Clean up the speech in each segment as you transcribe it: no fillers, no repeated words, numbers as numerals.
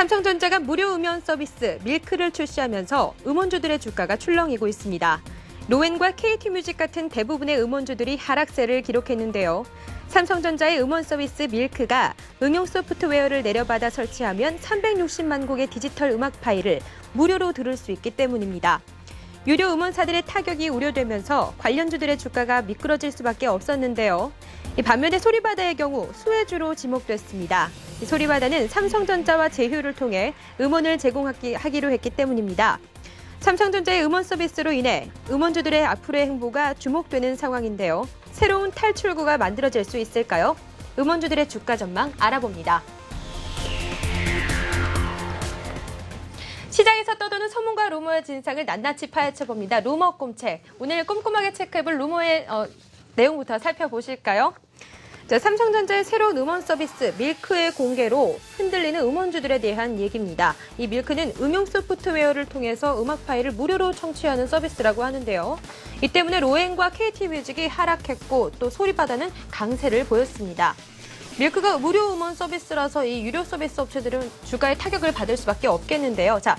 삼성전자가 무료 음원 서비스 밀크를 출시하면서 음원주들의 주가가 출렁이고 있습니다. 로엔과 KT뮤직 같은 대부분의 음원주들이 하락세를 기록했는데요. 삼성전자의 음원 서비스 밀크가 응용 소프트웨어를 내려받아 설치하면 360만 곡의 디지털 음악 파일을 무료로 들을 수 있기 때문입니다. 유료 음원사들의 타격이 우려되면서 관련주들의 주가가 미끄러질 수밖에 없었는데요. 반면에 소리바다의 경우 수혜주로 지목됐습니다. 소리바다는 삼성전자와 제휴를 통해 음원을 제공하기로 했기 때문입니다. 삼성전자의 음원 서비스로 인해 음원주들의 앞으로의 행보가 주목되는 상황인데요. 새로운 탈출구가 만들어질 수 있을까요? 음원주들의 주가 전망 알아봅니다. 시장에서 떠도는 소문과 루머의 진상을 낱낱이 파헤쳐봅니다. 루머 꼼책. 오늘 꼼꼼하게 체크해볼 루머의 내용부터 살펴보실까요? 자, 삼성전자의 새로운 음원 서비스 밀크의 공개로 흔들리는 음원주들에 대한 얘기입니다. 이 밀크는 응용 소프트웨어를 통해서 음악 파일을 무료로 청취하는 서비스라고 하는데요. 이 때문에 로엔과 KT뮤직이 하락했고 또 소리바다는 강세를 보였습니다. 밀크가 무료 음원 서비스라서 이 유료 서비스 업체들은 주가의 타격을 받을 수밖에 없겠는데요. 자,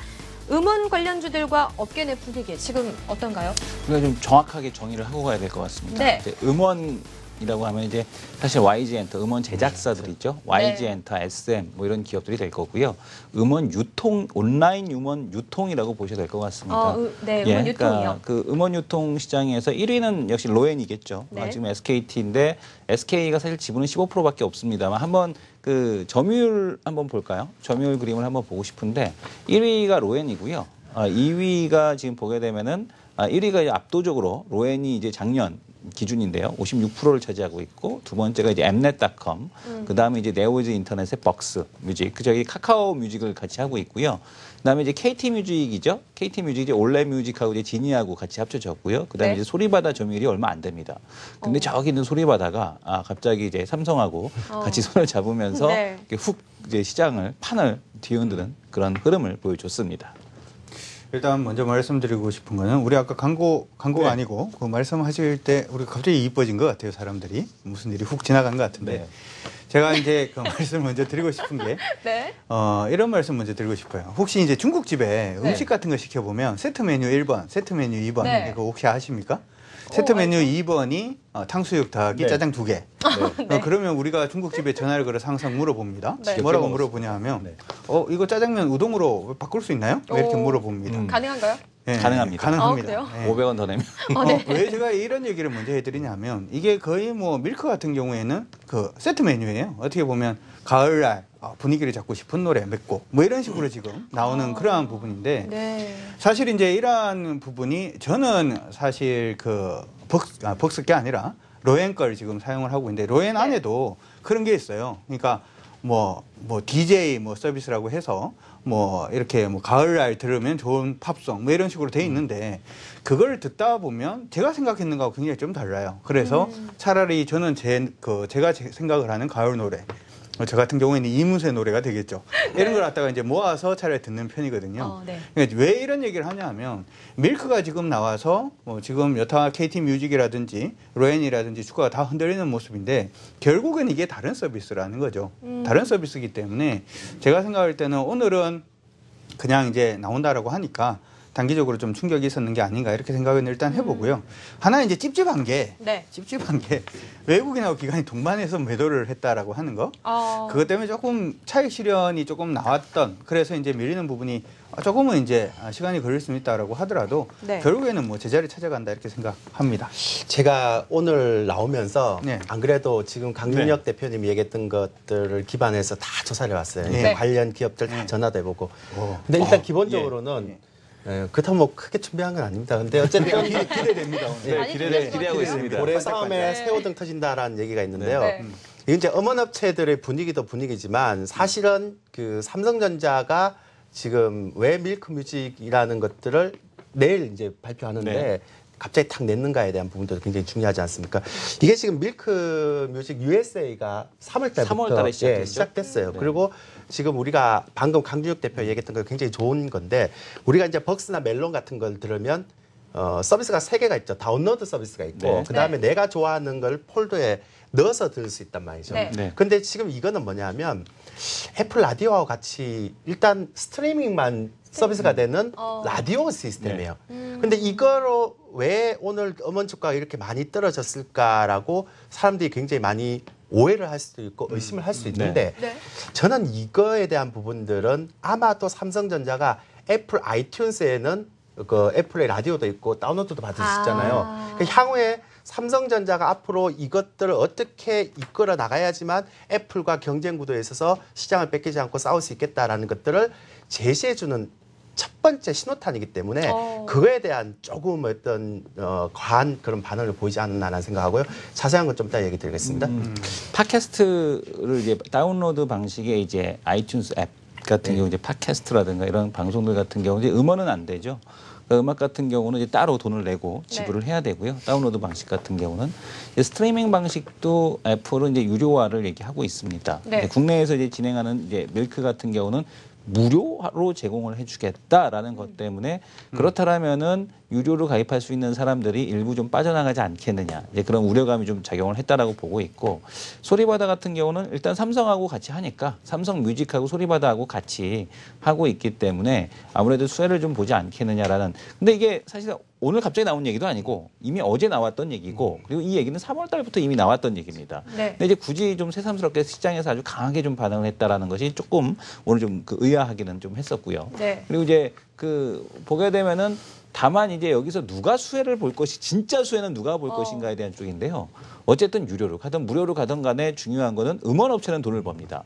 음원 관련주들과 업계 내 분위기 지금 어떤가요? 우리가 좀 정확하게 정의를 하고 가야 될 것 같습니다. 네. 이제 음원이라고 하면 이제 사실 YG엔터 음원 제작사들이죠. YG엔터, SM 뭐 이런 기업들이 될 거고요. 음원 유통, 온라인 음원 유통이라고 보셔야 될 것 같습니다. 네, 음원 유통이요. 그러니까 그 음원 유통 시장에서 1위는 역시 로엔이겠죠. 네. 지금 SKT인데 SK가 사실 지분은 15%밖에 없습니다만 한번 그 점유율 한번 볼까요? 점유율 그림을 한번 보고 싶은데 1위가 로엔이고요. 2위가 지금 보게 되면은 1위가 압도적으로 로엔이 이제 작년 기준인데요. 56%를 차지하고 있고 두 번째가 이제 엠넷닷컴, 그다음에 이제 네오즈 인터넷의 벅스 뮤직, 저기 카카오 뮤직을 같이 하고 있고요. 그다음에 이제 KT 뮤직이죠. KT 뮤직이 올레 뮤직하고 이제 지니하고 같이 합쳐졌고요. 그다음에 네. 이제 소리바다 점유율이 얼마 안 됩니다. 근데 저기 있는 소리바다가 갑자기 이제 삼성하고 같이 손을 잡으면서 네. 이렇게 훅 이제 시장을 판을 뒤흔드는 그런 흐름을 보여줬습니다. 일단 먼저 말씀드리고 싶은 거는 우리 아까 광고가 네. 아니고 그 말씀하실 때 우리 갑자기 이뻐진 것 같아요. 사람들이 무슨 일이 훅 지나간 것 같은데 네. 제가 이제 그 말씀을 먼저 드리고 싶은 게 네. 이런 말씀 먼저 드리고 싶어요. 혹시 이제 중국집에 음식 같은 거 시켜보면 세트 메뉴 1번, 세트 메뉴 2번 네. 이거 혹시 아십니까? 세트 메뉴 2번이 탕수육 더하기 네. 짜장 2개. 네. 그러면 우리가 중국집에 전화를 걸어서 항상 물어봅니다. 네. 뭐라고 먹었어요. 물어보냐 하면 네. 이거 짜장면 우동으로 바꿀 수 있나요? 이렇게 물어봅니다. 가능한가요? 네, 가능합니다. 가능합니다. 그래요? 네. 500원 더 내면. 네. 왜 제가 이런 얘기를 먼저 해드리냐면 이게 거의 뭐 밀크 같은 경우에는 그 세트 메뉴예요. 어떻게 보면 가을날 분위기를 잡고 싶은 노래 몇 곡 뭐 이런 식으로 지금 나오는 그러한 부분인데 네. 사실 이제 이러한 부분이 저는 사실 그 벅스게 아니라 로엔 걸 지금 사용을 하고 있는데 로엔 안에도 그런 게 있어요. 그러니까 뭐 DJ 뭐 서비스라고 해서 뭐 이렇게 뭐 가을날 들으면 좋은 팝송 뭐 이런 식으로 돼 있는데 그걸 듣다 보면 제가 생각했는 거하고 굉장히 좀 달라요. 그래서 차라리 저는 제가 생각을 하는 가을 노래 저 같은 경우에는 이문세 노래가 되겠죠. 이런 걸 갖다가 이제 모아서 차라리 듣는 편이거든요. 네. 그러니까 왜 이런 얘기를 하냐 하면 밀크가 지금 나와서 지금 여타 KT 뮤직이라든지 로엔이라든지 주가가 다 흔들리는 모습인데 결국엔 이게 다른 서비스라는 거죠. 다른 서비스이기 때문에 제가 생각할 때는 오늘은 그냥 이제 나온다라고 하니까 단기적으로 좀 충격이 있었는 게 아닌가 이렇게 생각은 일단 해보고요. 하나 이제 찝찝한 게 외국인하고 기관이 동반해서 매도를 했다라고 하는 거. 그것 때문에 조금 차익 실현이 조금 나왔던 그래서 이제 밀리는 부분이 조금은 이제 시간이 걸릴 수 있다라고 하더라도 네. 결국에는 뭐 제자리 찾아간다 이렇게 생각합니다. 제가 오늘 나오면서 네. 안 그래도 지금 강윤혁 대표님이 얘기했던 것들을 기반해서 다 조사를 해봤어요. 네. 관련 기업들 다 전화도 해보고. 근데 일단 기본적으로는 그렇다고 뭐 크게 준비한 건 아닙니다. 근데 어쨌든 기대됩니다. 기대하고 있습니다. 올해 싸움에 새우등 터진다라는 얘기가 있는데요. 네. 이건 이제 음원업체들의 분위기도 분위기지만 사실은 그 삼성전자가 지금 왜 밀크뮤직이라는 것들을 내일 이제 발표하는데 네. 갑자기 탁 냈는가에 대한 부분도 굉장히 중요하지 않습니까? 이게 지금 밀크뮤직 USA가 3월 달부터 3월 달에 시작됐죠. 시작됐어요. 그리고 지금 우리가 방금 강준혁 대표 얘기했던 거 굉장히 좋은 건데 우리가 이제 벅스나 멜론 같은 걸 들으면 서비스가 3개가 있죠. 다운로드 서비스가 있고 네. 그다음에 내가 좋아하는 걸 폴더에 넣어서 들을 수 있단 말이죠. 네. 네. 근데 지금 이거는 뭐냐면 애플 라디오와 같이 일단 스트리밍만 서비스가 되는 라디오 시스템이에요. 근데 이거로 왜 오늘 음원 주가가 이렇게 많이 떨어졌을까라고 사람들이 굉장히 많이 오해를 할 수도 있고 의심을 할 수 있는데 네. 저는 이거에 대한 부분들은 아마도 삼성전자가 애플 아이튠즈에는 그 애플의 라디오도 있고 다운로드도 받을 수 있잖아요. 그 향후에 삼성전자가 앞으로 이것들을 어떻게 이끌어 나가야지만 애플과 경쟁 구도에 있어서 시장을 뺏기지 않고 싸울 수 있겠다라는 것들을 제시해주는 첫 번째 신호탄이기 때문에 그거에 대한 조금 어떤 과한 그런 반응을 보이지 않았나라는 생각하고요. 자세한 건 좀 이따 얘기 드리겠습니다. 팟캐스트를 이제 다운로드 방식의 이제 아이튠즈 앱 같은 경우 이제 팟캐스트라든가 이런 방송들 같은 경우 이제 음원은 안 되죠. 그러니까 음악 같은 경우는 이제 따로 돈을 내고 지불을 해야 되고요. 다운로드 방식 같은 경우는 이제 스트리밍 방식도 애플은 이제 유료화를 얘기하고 있습니다. 네. 국내에서 이제 진행하는 이제 밀크 같은 경우는 무료로 제공을 해주겠다라는 것 때문에 그렇다라면은 유료로 가입할 수 있는 사람들이 일부 좀 빠져나가지 않겠느냐 이제 그런 우려감이 좀 작용을 했다라고 보고 있고 소리바다 같은 경우는 일단 삼성하고 같이 하니까 삼성 뮤직하고 소리바다하고 같이 하고 있기 때문에 아무래도 수혜를 좀 보지 않겠느냐라는 근데 이게 사실 오늘 갑자기 나온 얘기도 아니고 이미 어제 나왔던 얘기고 그리고 이 얘기는 3월 달부터 이미 나왔던 얘기입니다. 네. 근데 이제 굳이 좀 새삼스럽게 시장에서 아주 강하게 좀 반응을 했다라는 것이 조금 오늘 좀 그 의아하기는 좀 했었고요. 네. 그리고 이제 그 보게 되면은 다만 이제 여기서 누가 수혜를 볼 것이 진짜 수혜는 누가 볼 것인가에 대한 쪽인데요. 어쨌든 유료로 가든 무료로 가든 간에 중요한 거는 음원 업체는 돈을 법니다.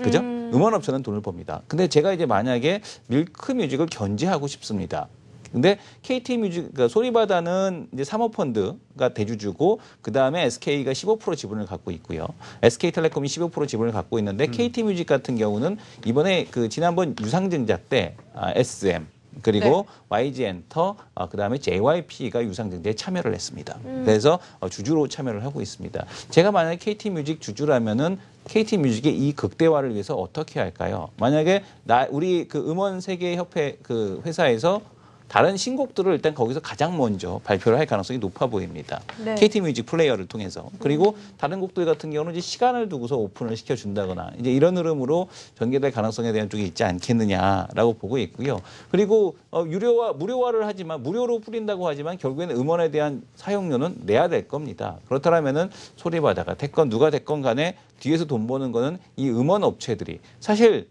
그죠? 음원 업체는 돈을 법니다. 근데 제가 이제 만약에 밀크 뮤직을 견제하고 싶습니다. 근데 KT 뮤직, 그러니까 소리바다는 이제 사모펀드가 대주주고 그 다음에 SK가 15% 지분을 갖고 있고요. SK텔레콤이 15% 지분을 갖고 있는데 KT 뮤직 같은 경우는 이번에 그 지난번 유상증자 때 SM 그리고 YG엔터, 그다음에 JYP가 유상증자에 참여를 했습니다. 그래서 주주로 참여를 하고 있습니다. 제가 만약에 KT뮤직 주주라면은 KT뮤직의 이 극대화를 위해서 어떻게 할까요? 만약에 우리 그 음원 세계 협회 그 회사에서 다른 신곡들을 일단 거기서 가장 먼저 발표를 할 가능성이 높아 보입니다. 네. KT뮤직 플레이어를 통해서. 그리고 다른 곡들 같은 경우는 이제 시간을 두고서 오픈을 시켜준다거나 이제 이런 흐름으로 전개될 가능성에 대한 쪽이 있지 않겠느냐라고 보고 있고요. 그리고 유료화, 무료화를 하지만 무료로 뿌린다고 하지만 결국에는 음원에 대한 사용료는 내야 될 겁니다. 그렇다면은 소리바다가 됐건 누가 됐건 간에 뒤에서 돈 버는 거는 이 음원 업체들이 사실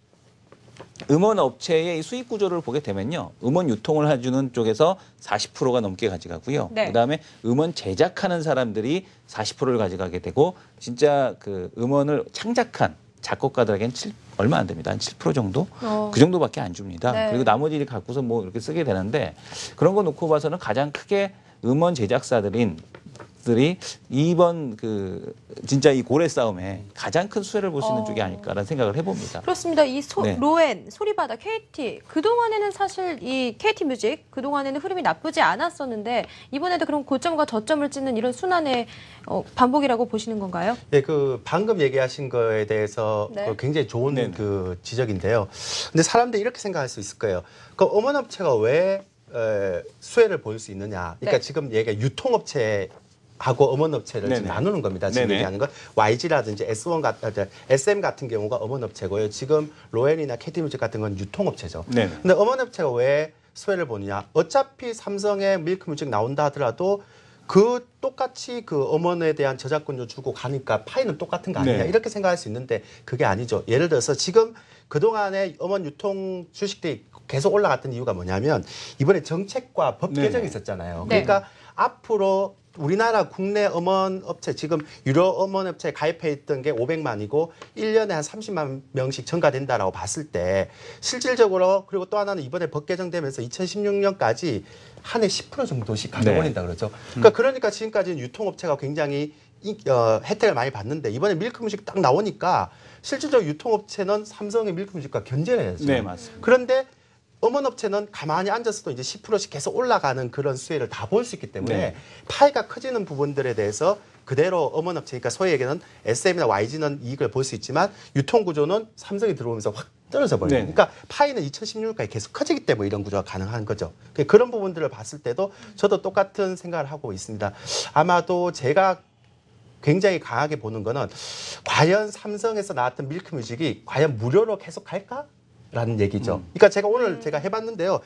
음원 업체의 수익 구조를 보게 되면요. 음원 유통을 해주는 쪽에서 40%가 넘게 가져가고요. 네. 그다음에 음원 제작하는 사람들이 40%를 가져가게 되고 진짜 그 음원을 창작한 작곡가들에겐 얼마 안 됩니다. 한 7% 정도? 그 정도밖에 안 줍니다. 네. 그리고 나머지를 갖고서 뭐 이렇게 쓰게 되는데 그런 거 놓고 봐서는 가장 크게 음원 제작사들이 이번 그 진짜 이 고래 싸움에 가장 큰 수혜를 볼 수 있는 쪽이 아닐까라는 생각을 해봅니다. 그렇습니다. 이 네. 로엔, 소리바다, KT 그동안에는 사실 이 KT 뮤직 그동안에는 흐름이 나쁘지 않았었는데 이번에도 그럼 고점과 저점을 찍는 이런 순환의 반복이라고 보시는 건가요? 네, 그 방금 얘기하신 거에 대해서 네. 굉장히 좋은 네네. 그 지적인데요. 근데 사람들이 이렇게 생각할 수 있을 거예요. 그 음원 업체가 왜 수혜를 볼 수 있느냐? 그러니까 네. 지금 얘가 유통업체 하고 음원업체를 지금 네네. 나누는 겁니다. 지금 네네. 얘기하는 건 YG라든지 SM 같은 경우가 음원업체고요. 지금 로엔이나 KT뮤직 같은 건 유통업체죠. 네네. 근데 음원업체가 왜 수혜를 보느냐? 어차피 삼성의 밀크뮤직 나온다 하더라도 그 똑같이 그 음원에 대한 저작권료 주고 가니까 파이는 똑같은 거 아니냐 네. 이렇게 생각할 수 있는데 그게 아니죠. 예를 들어서 지금 그동안에 음원 유통 주식들이 계속 올라갔던 이유가 뭐냐면 이번에 정책과 법 네네. 개정이 있었잖아요. 네. 그러니까 앞으로 우리나라 국내 음원 업체 지금 유료 음원 업체에 가입해 있던 게 500만이고 1년에 한 30만 명씩 증가된다라고 봤을 때 실질적으로 그리고 또 하나는 이번에 법 개정되면서 2016년까지 한 해 10% 정도씩 가격 네. 올린다 그러죠. 그러니까 지금까지는 유통업체가 굉장히 혜택을 많이 받는데 이번에 밀크뮤직 딱 나오니까 실질적으로 유통업체는 삼성의 밀크뮤직과 견제를 해야죠. 네, 맞습니다. 그런데 음원업체는 가만히 앉았어도 이제 10%씩 계속 올라가는 그런 수혜를 다 볼 수 있기 때문에 네. 파이가 커지는 부분들에 대해서 그대로 음원업체니까 소위 얘기는 SM이나 YG는 이익을 볼 수 있지만 유통구조는 삼성이 들어오면서 확 떨어져 버려요. 네. 그러니까 파이는 2016년까지 계속 커지기 때문에 이런 구조가 가능한 거죠. 그런 부분들을 봤을 때도 저도 똑같은 생각을 하고 있습니다. 아마도 제가 굉장히 강하게 보는 거는 과연 삼성에서 나왔던 밀크뮤직이 과연 무료로 계속 갈까라는 얘기죠. 그러니까 제가 오늘 제가 해봤는데요.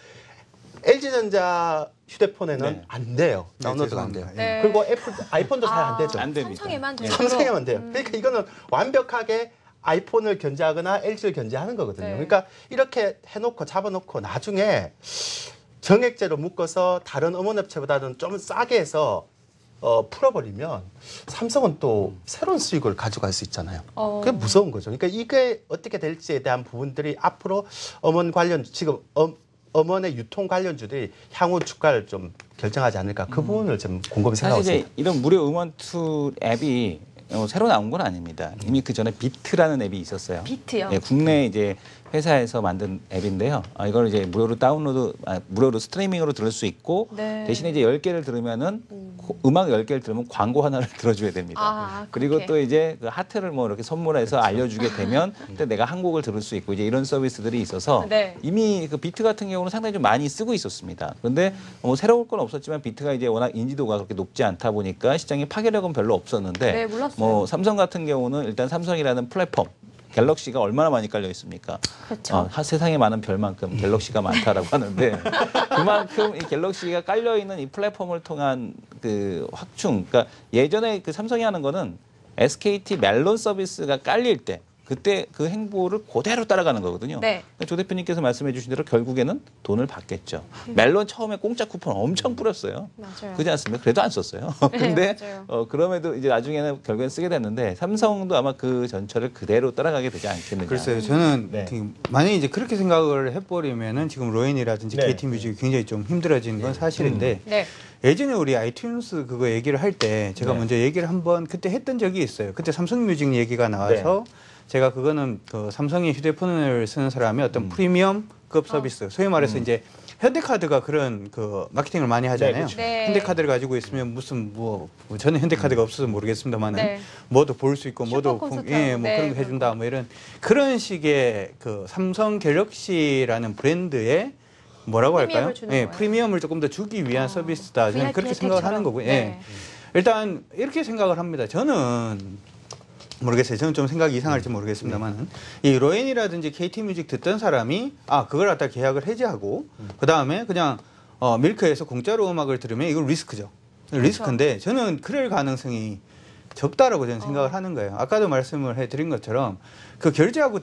LG전자 휴대폰에는 네. 안 돼요. 네, 다운로드가 안 돼요. 죄송합니다. 네. 그리고 애플, 아이폰도 잘 안 되죠. 안 됩니다. 삼성에만 네. 되도록. 삼성에만 돼요. 그러니까 이거는 완벽하게 아이폰을 견제하거나 LG를 견제하는 거거든요. 네. 그러니까 이렇게 해놓고 잡아놓고 나중에 정액제로 묶어서 다른 음원업체보다는 좀 싸게 해서 풀어버리면 삼성은 또 새로운 수익을 가져갈 수 있잖아요. 그게 무서운 거죠. 그러니까 이게 어떻게 될지에 대한 부분들이 앞으로 음원 관련 지금 음원의 유통 관련주들이 향후 주가를 좀 결정하지 않을까 그 부분을 좀 곰곰이 생각하고 사실 있습니다. 이제 이런 무료 음원 툴 앱이 새로 나온 건 아닙니다. 이미 그 전에 비트라는 앱이 있었어요. 비트요? 네, 국내 이제 회사에서 만든 앱인데요. 이걸 이제 무료로 무료로 스트리밍으로 들을 수 있고 네. 대신에 이제 10개를 들으면은 음악 10개를 들으면 광고 하나를 들어줘야 됩니다. 아, 그리고 그렇게. 또 이제 그 하트를 뭐 이렇게 선물해서 알려주게 되면 그때 내가 한 곡을 들을 수 있고 이제 이런 서비스들이 있어서 네. 이미 그 비트 같은 경우는 상당히 좀 많이 쓰고 있었습니다. 그런데 뭐 새로울 건 없었지만 비트가 이제 워낙 인지도가 그렇게 높지 않다 보니까 시장에 파괴력은 별로 없었는데 네, 몰랐어요. 뭐 삼성 같은 경우는 일단 삼성이라는 플랫폼 갤럭시가 얼마나 많이 깔려 있습니까? 그렇죠. 세상에 많은 별만큼 갤럭시가 많다라고 하는데 그만큼 이 갤럭시가 깔려 있는 이 플랫폼을 통한 그 확충. 그러니까 예전에 그 삼성이 하는 거는 SKT 멜론 서비스가 깔릴 때 그때 그 행보를 그대로 따라가는 거거든요. 네. 그러니까 조 대표님께서 말씀해 주신 대로 결국에는 돈을 받겠죠. 멜론 처음에 공짜 쿠폰 엄청 뿌렸어요. 맞아요. 그렇지 않습니까? 그래도 안 썼어요. 근데 맞아요. 그럼에도 이제 나중에는 결국엔 쓰게 됐는데 삼성도 아마 그 전철을 그대로 따라가게 되지 않겠느냐. 글쎄요, 저는 네. 만약에 이제 그렇게 생각을 해버리면은 지금 로엔이라든지 네. KT 뮤직이 굉장히 좀 힘들어지는 건 사실인데 네. 예전에 우리 아이튠스 그거 얘기를 할 때 제가 네. 먼저 얘기를 한번 그때 했던 적이 있어요. 그때 삼성 뮤직 얘기가 나와서 제가 그거는 그 삼성의 휴대폰을 쓰는 사람의 어떤 프리미엄급 서비스, 소위 말해서 이제 현대카드가 그런 그 마케팅을 많이 하잖아요. 그렇죠. 네. 현대카드를 가지고 있으면 무슨 뭐 저는 현대카드가 없어서 모르겠습니다만은 네. 뭐도 볼 수 있고 슈퍼 뭐도 콘서트 뭐 하고, 네, 그런 거 해준다 뭐 이런 그런 식의 그 삼성 갤럭시라는 브랜드의 뭐라고 프리미엄을 할까요? 주는 예, 거예요. 프리미엄을 조금 더 주기 위한 서비스다. 저는 VIP 그렇게 생각을 하는 혜택처럼. 거고요. 네. 예. 일단 이렇게 생각을 합니다. 저는 모르겠어요. 저는 좀 생각이 이상할지 모르겠습니다만은 이 로엔이라든지 KT 뮤직 듣던 사람이 그걸 갖다 계약을 해지하고 그 다음에 그냥 밀크에서 공짜로 음악을 들으면 이건 리스크죠. 리스크인데 저는 그럴 가능성이 적다라고 저는 생각을 하는 거예요. 아까도 말씀을 해드린 것처럼 그 결제하고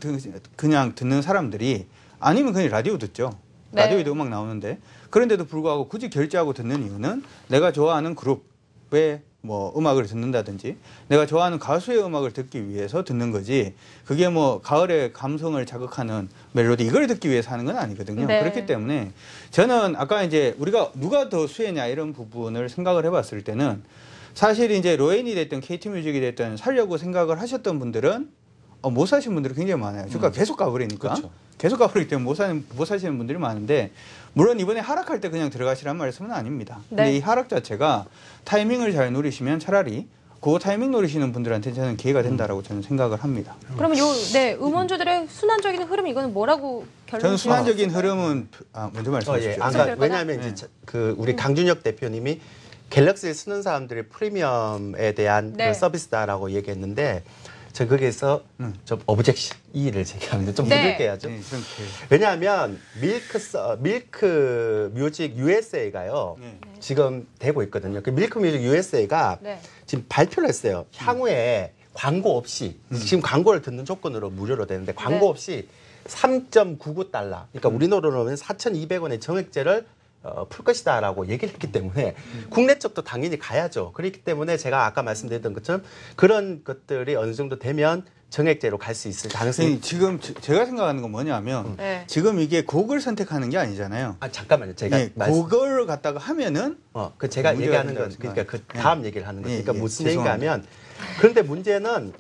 그냥 듣는 사람들이 아니면 그냥 라디오 듣죠. 네. 라디오에도 음악 나오는데 그런데도 불구하고 굳이 결제하고 듣는 이유는 내가 좋아하는 그룹의 뭐 음악을 듣는다든지 내가 좋아하는 가수의 음악을 듣기 위해서 듣는 거지 그게 뭐 가을의 감성을 자극하는 멜로디 이걸 듣기 위해서 하는 건 아니거든요. 네. 그렇기 때문에 저는 아까 이제 우리가 누가 더 수혜냐 이런 부분을 생각을 해봤을 때는 사실 이제 로엔이 됐든 KT 뮤직이 됐든 살려고 생각을 하셨던 분들은 못 사신 분들이 굉장히 많아요. 주가 계속 가버리니까. 그렇죠. 계속 가버리기 때문에 못 사시는 분들이 많은데 물론 이번에 하락할 때 그냥 들어가시란 말씀은 아닙니다. 근데 네. 이 하락 자체가 타이밍을 잘 노리시면 차라리 그 타이밍 노리시는 분들한테 저는 기회가 된다라고 저는 생각을 합니다. 그러면 음원주들의 순환적인 흐름 이거는 뭐라고 결론? 저는 순환적인 흐름은 먼저 말씀해 주십시오. 그러니까 왜냐하면 이제 우리 강준혁 대표님이 갤럭시를 쓰는 사람들의 프리미엄에 대한 네. 그 서비스다라고 얘기했는데 저 거기에서 좀 오브젝션 이의를 제기하는데 좀 네. 부들게 해야죠. 네, 그렇게. 왜냐하면 밀크 뮤직 USA가요 네. 지금 되고 있거든요. 그 밀크 뮤직 USA가 네. 지금 발표를 했어요. 향후에 광고 없이 지금 광고를 듣는 조건으로 무료로 되는데 광고 네. 없이 3.99달러 그러니까 우리 돈으로 하면 4,200원의 정액제를 풀 것이다라고 얘기를 했기 때문에 국내 쪽도 당연히 가야죠. 그렇기 때문에 제가 아까 말씀드렸던 것처럼 그런 것들이 어느 정도 되면 정액제로 갈 수 있을 가능성이 지금 제가 생각하는 건 뭐냐면 네. 지금 이게 곡을 선택하는 게 아니잖아요. 잠깐만요. 제가 예, 곡을 갖다가 하면은 그 제가 문제가 얘기하는 건 된다고 그러니까 그 다음 얘기를 하는 거죠. 예, 그러니까 예, 무슨 얘기인가 죄송합니다. 하면 그런데 문제는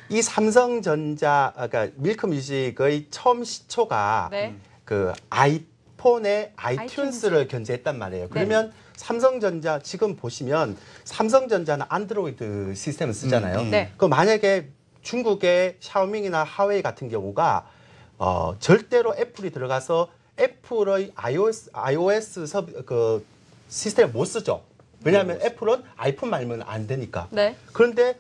이 삼성전자 그러니까 밀크뮤직의 처음 시초가 네. 그 아이폰의 아이튠스를 견제했단 말이에요. 그러면 삼성전자 지금 보시면 삼성전자는 안드로이드 시스템을 쓰잖아요. 네. 그 만약에 중국의 샤오밍이나 하웨이 같은 경우가 절대로 애플이 들어가서 애플의 iOS 그 시스템을 못 쓰죠. 왜냐하면 애플은 아이폰 말면 안 되니까. 네. 그런데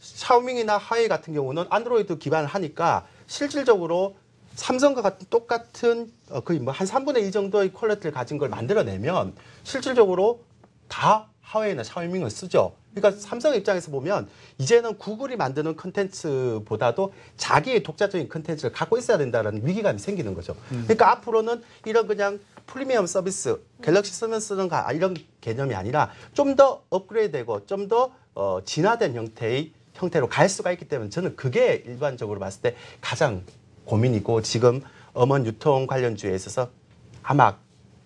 샤오밍이나 하웨이 같은 경우는 안드로이드 기반을 하니까 실질적으로 삼성과 같은 똑같은 거의 뭐 한 3분의 2 정도의 퀄리티를 가진 걸 만들어내면 실질적으로 다 하웨이나 샤오밍을 쓰죠. 그러니까 삼성 입장에서 보면 이제는 구글이 만드는 컨텐츠보다도 자기의 독자적인 컨텐츠를 갖고 있어야 된다는 위기감이 생기는 거죠. 그러니까 앞으로는 이런 그냥 프리미엄 서비스, 갤럭시 쓰면 쓰는 가 이런 개념이 아니라 좀 더 업그레이드되고 좀 더 진화된 형태로 갈 수가 있기 때문에 저는 그게 일반적으로 봤을 때 가장 고민이고 지금 음원 유통 관련주에 있어서 아마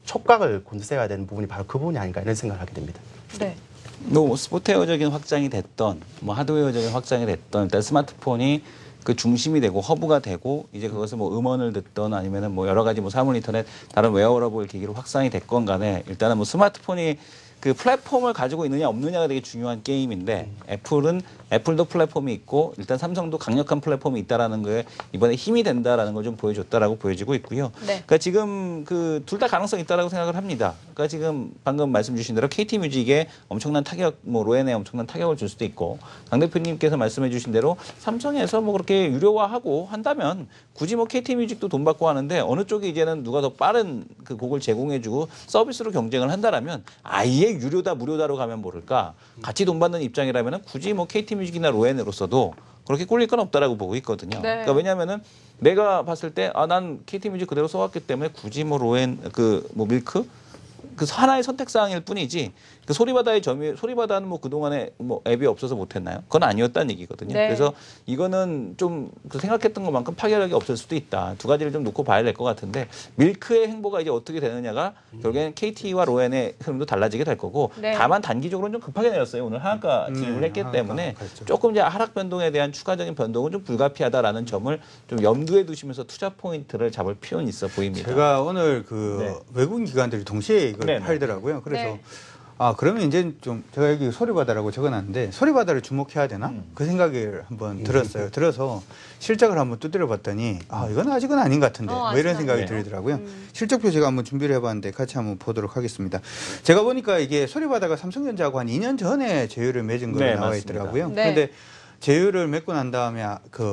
촉각을 곤두세워야 되는 부분이 바로 그 부분이 아닌가 이런 생각을 하게 됩니다. 네. 뭐 소프트웨어적인 확장이 됐던 뭐 하드웨어적인 확장이 됐던 일단 스마트폰이 그 중심이 되고 허브가 되고 이제 그것을 뭐 음원을 듣던 아니면은 뭐 여러 가지 뭐 사물 인터넷 다른 웨어러블 기기로 확산이 됐건 간에 일단은 뭐 스마트폰이 그 플랫폼을 가지고 있느냐 없느냐가 되게 중요한 게임인데 애플도 플랫폼이 있고 일단 삼성도 강력한 플랫폼이 있다라는 거에 이번에 힘이 된다라는 걸 좀 보여줬다라고 보여지고 있고요. 네. 그러니까 지금 그 둘 다 가능성이 있다라고 생각을 합니다. 그러니까 지금 방금 말씀 주신 대로 KT 뮤직에 엄청난 타격, 뭐 로엔에 엄청난 타격을 줄 수도 있고 강 대표님께서 말씀해 주신 대로 삼성에서 뭐 그렇게 유료화하고 한다면 굳이 뭐 KT 뮤직도 돈 받고 하는데 어느 쪽이 이제는 누가 더 빠른 그 곡을 제공해주고 서비스로 경쟁을 한다라면 아예 유료다 무료다로 가면 모를까 같이 돈 받는 입장이라면 굳이 뭐 KT 뮤직이나 로엔으로서도 그렇게 꿀릴 건 없다라고 보고 있거든요. 네. 그러니까 왜냐하면은 내가 봤을 때 난 KT 뮤직 그대로 써왔기 때문에 굳이 뭐 로엔 뭐 밀크 그 하나의 선택사항일 뿐이지 그 소리바다의 점유 소리바다는 뭐 그동안에 뭐 앱이 없어서 못했나요? 그건 아니었다는 얘기거든요. 네. 그래서 이거는 좀 생각했던 것만큼 파괴력이 없을 수도 있다. 두 가지를 좀 놓고 봐야 될 것 같은데 밀크의 행보가 이제 어떻게 되느냐가 결국에는 KT와 로엔의 흐름도 달라지게 될 거고 네. 다만 단기적으로는 좀 급하게 내렸어요. 오늘 하한가 진입을 했기 때문에 조금 이제 하락 변동에 대한 추가적인 변동은 좀 불가피하다라는 점을 좀 염두에 두시면서 투자 포인트를 잡을 필요는 있어 보입니다. 제가 오늘 그 네. 외국인 기관들이 동시에 이걸 네네. 팔더라고요. 그래서 네. 그러면 이제 좀 제가 여기 소리바다라고 적어놨는데 소리바다를 주목해야 되나? 그 생각을 한번 들었어요. 들어서 실적을 한번 두드려 봤더니 이건 아직은 아닌 것 같은데 뭐 이런 아직은 생각이 아니에요. 들더라고요. 실적표 제가 한번 준비를 해봤는데 같이 한번 보도록 하겠습니다. 제가 보니까 이게 소리바다가 삼성전자하고 한 2년 전에 제휴를 맺은 걸로 네, 나와 맞습니다. 있더라고요. 네. 그런데 제휴를 맺고 난 다음에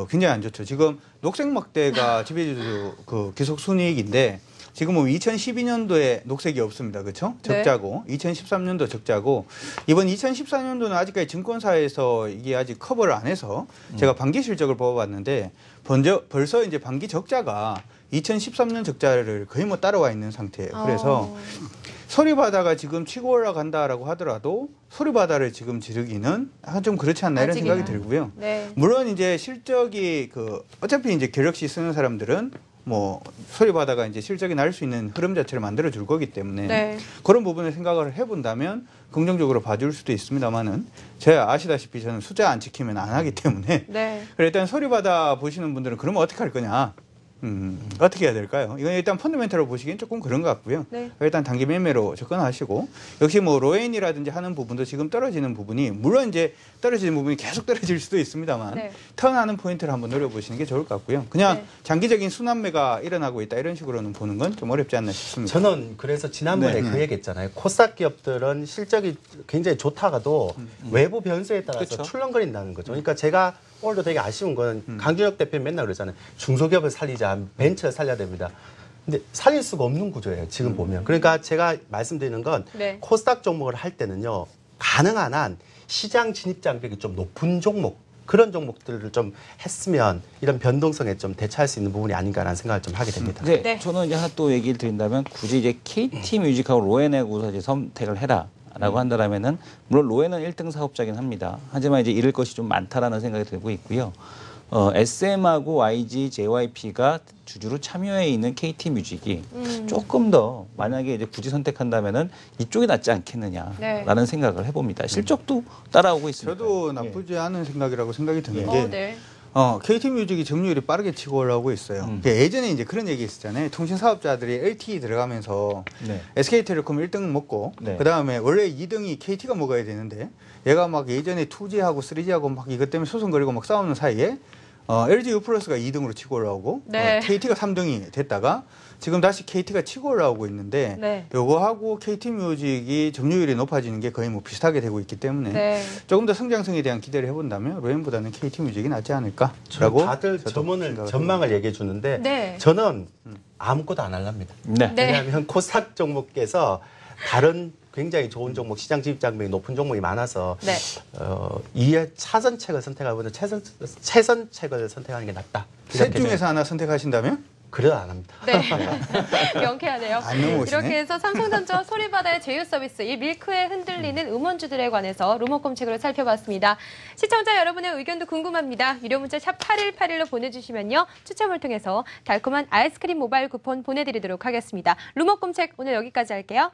굉장히 안 좋죠. 지금 녹색 막대가 지배주주 그 기속 순이익인데 지금 뭐 2012년도에 녹색이 없습니다. 그렇죠? 네. 적자고 2013년도 적자고 이번 2014년도는 아직까지 증권사에서 이게 아직 커버를 안 해서 제가 반기 실적을 뽑아봤는데 벌써 이제 반기 적자가 2013년 적자를 거의 뭐 따라와 있는 상태예요. 그래서 소리바다가 지금 치고 올라간다라고 하더라도 소리바다를 지금 지르기는 좀 그렇지 않나 이런 아직이나. 생각이 들고요. 네. 물론 이제 실적이 어차피 이제 갤럭시 쓰는 사람들은 뭐 소리바다가 이제 실적이 날 수 있는 흐름 자체를 만들어 줄 거기 때문에 네. 그런 부분을 생각을 해본다면 긍정적으로 봐줄 수도 있습니다만은 제가 아시다시피 저는 숫자 안 지키면 안 하기 때문에 네. 일단 소리바다 보시는 분들은 그러면 어떻게 할 거냐? 어떻게 해야 될까요? 이건 일단 펀더멘털로 보시기엔 조금 그런 것 같고요. 네. 일단 단기 매매로 접근하시고 역시 뭐 로엔이라든지 하는 부분도 지금 떨어지는 부분이 물론 이제 떨어지는 부분이 계속 떨어질 수도 있습니다만 네. 턴하는 포인트를 한번 노려보시는 게 좋을 것 같고요. 그냥 네. 장기적인 순환매가 일어나고 있다 이런 식으로는 보는 건 좀 어렵지 않나 싶습니다. 저는 그래서 지난번에 그 얘기했잖아요. 코스닥 기업들은 실적이 굉장히 좋다가도 외부 변수에 따라서 그쵸. 출렁거린다는 거죠. 그러니까 제가 오늘도 되게 아쉬운 건 강준혁 대표는 맨날 그러잖아요. 중소기업을 살리자, 벤처를 살려야 됩니다. 근데 살릴 수가 없는 구조예요. 지금 보면. 그러니까 제가 말씀드리는 건 네. 코스닥 종목을 할 때는요. 가능한 한 시장 진입 장벽이 좀 높은 종목 그런 종목들을 좀 했으면 이런 변동성에 좀 대처할 수 있는 부분이 아닌가라는 생각을 좀 하게 됩니다. 네, 네. 저는 이제 하나 또 얘기를 드린다면 굳이 이제 KT 뮤직하고 로엔하고서 이제 선택을 해라라고 한다라면은 물론 로엔은 1등 사업자긴 합니다. 하지만 이제 잃을 것이 좀 많다라는 생각이 들고 있고요. SM하고 YG, JYP가 주주로 참여해 있는 KT 뮤직이 조금 더 만약에 이제 굳이 선택한다면은 이쪽이 낫지 않겠느냐라는 네. 생각을 해봅니다. 실적도 따라오고 있습니다. 저도 나쁘지 않은 생각이라고 생각이 드는 게 네. KT뮤직이 점유율이 빠르게 치고 올라오고 있어요. 예전에 이제 그런 얘기 있었잖아요. 통신 사업자들이 LTE 들어가면서 네. SK텔레콤 1등 먹고 네. 그다음에 원래 2등이 KT가 먹어야 되는데 얘가 막 예전에 2G하고 3G하고 막 이것 때문에 소송거리고 막 싸우는 사이에 LG U+가 2등으로 치고 올라오고 네. KT가 3등이 됐다가 지금 다시 KT가 치고 올라오고 있는데 네. 요거하고 KT뮤직이 점유율이 높아지는 게 거의 뭐 비슷하게 되고 있기 때문에 네. 조금 더 성장성에 대한 기대를 해본다면 로엔보다는 KT뮤직이 낫지 않을까라고 다들 전망을 얘기해 주는데 네. 저는 아무것도 안 할랍니다. 네. 네. 왜냐하면 코스닥 종목께서 다른 굉장히 좋은 종목, 시장 진입장벽이 높은 종목이 많아서 네. 이에 차선책을 선택하기보다 최선책을 선택하는 게 낫다. 셋 중에서 하나 선택하신다면? 그래 안 합니다. 네. 명쾌하네요. 안 넘어오시네. 이렇게 해서 삼성전자 소리바다의 제휴 서비스, 이 밀크에 흔들리는 음원주들에 관해서 루머콤 책으로 살펴봤습니다. 시청자 여러분의 의견도 궁금합니다. 유료 문자 샵 8181로 보내주시면요. 추첨을 통해서 달콤한 아이스크림 모바일 쿠폰 보내드리도록 하겠습니다. 루머콤 책 오늘 여기까지 할게요.